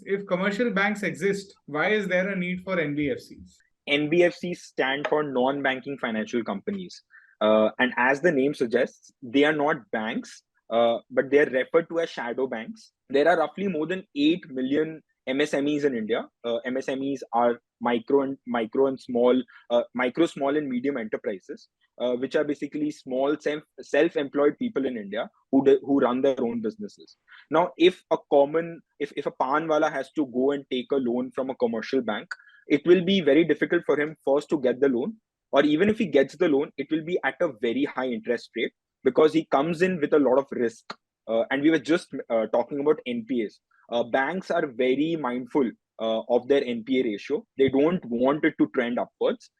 if commercial banks exist, why is there a need for NBFCs? NBFCs stand for non-banking financial companies. And as the name suggests, they are not banks, but they are referred to as shadow banks. There are roughly more than 8 million MSMEs in India. MSMEs are micro, small, and medium enterprises, which are basically small self-employed people in India who run their own businesses. Now, if a pan wala has to go and take a loan from a commercial bank, it will be very difficult for him first to get the loan, or even if he gets the loan, it will be at a very high interest rate because he comes in with a lot of risk. And we were just talking about NPAs. Banks are very mindful of their NPA ratio. They don't want it to trend upwards.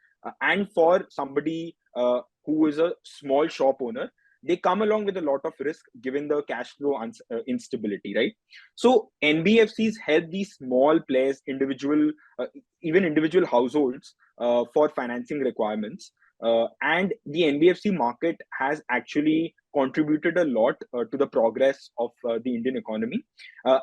And for somebody who is a small shop owner, they come along with a lot of risk given the cash flow instability, right? So NBFCs help these small players, even individual households for financing requirements. And the NBFC market has actually contributed a lot to the progress of the Indian economy.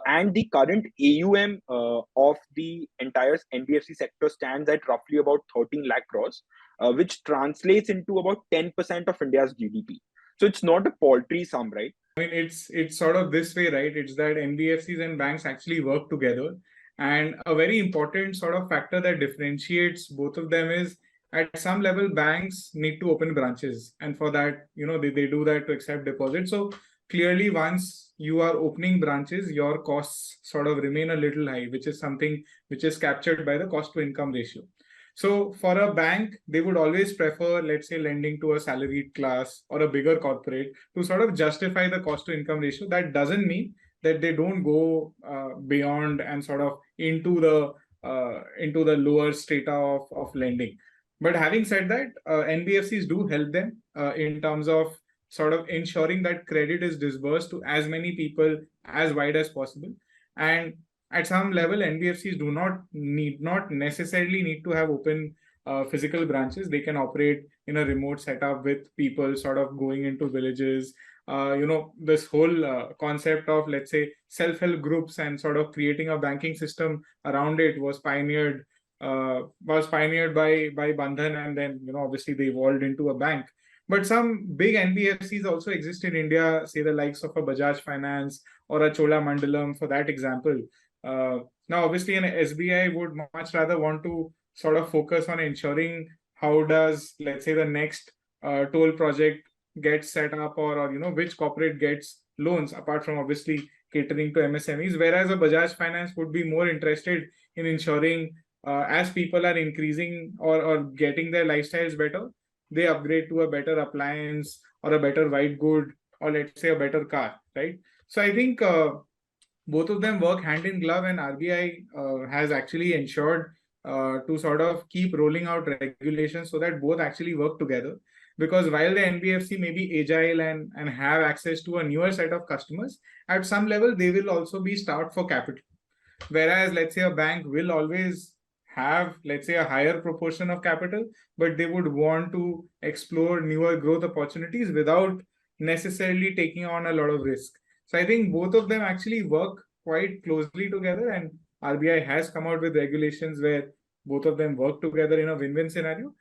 And the current AUM of the entire NBFC sector stands at roughly about 13 lakh crores, which translates into about 10% of India's GDP. So it's not a paltry sum, right? I mean, it's sort of this way, right? It's that NBFCs and banks actually work together. And a very important sort of factor that differentiates both of them is at some level, banks need to open branches. And for that, they do that to accept deposits. So clearly, once you are opening branches, your costs sort of remain a little high, which is something which is captured by the cost to income ratio. So for a bank, they would always prefer, let's say, lending to a salaried class or a bigger corporate to sort of justify the cost to income ratio. That doesn't mean that they don't go beyond and sort of into the lower strata of lending. But having said that, NBFCs do help them in terms of sort of ensuring that credit is disbursed to as many people as wide as possible. And at some level, NBFCs need not necessarily need to have open physical branches. They can operate in a remote setup with people sort of going into villages. This whole concept of, let's say, self-help groups and sort of creating a banking system around it was pioneered by Bandhan, and then obviously they evolved into a bank. But some big NBFCs also exist in India, say the likes of a Bajaj Finance or a Cholamandalam, for that example. Now, obviously, an SBI would much rather want to sort of focus on ensuring how does, let's say, the next toll project gets set up, or which corporate gets loans, apart from obviously catering to MSMEs. Whereas a Bajaj Finance would be more interested in ensuring as people are increasing or getting their lifestyles better, they upgrade to a better appliance or a better white good, or let's say a better car, right? So I think both of them work hand in glove, and RBI has actually ensured to sort of keep rolling out regulations so that both actually work together. Because while the NBFC may be agile and have access to a newer set of customers, at some level, they will also be starved for capital. Whereas, let's say, a bank will always have, let's say, a higher proportion of capital, but they would want to explore newer growth opportunities without necessarily taking on a lot of risk. So I think both of them actually work quite closely together, and RBI has come out with regulations where both of them work together in a win-win scenario.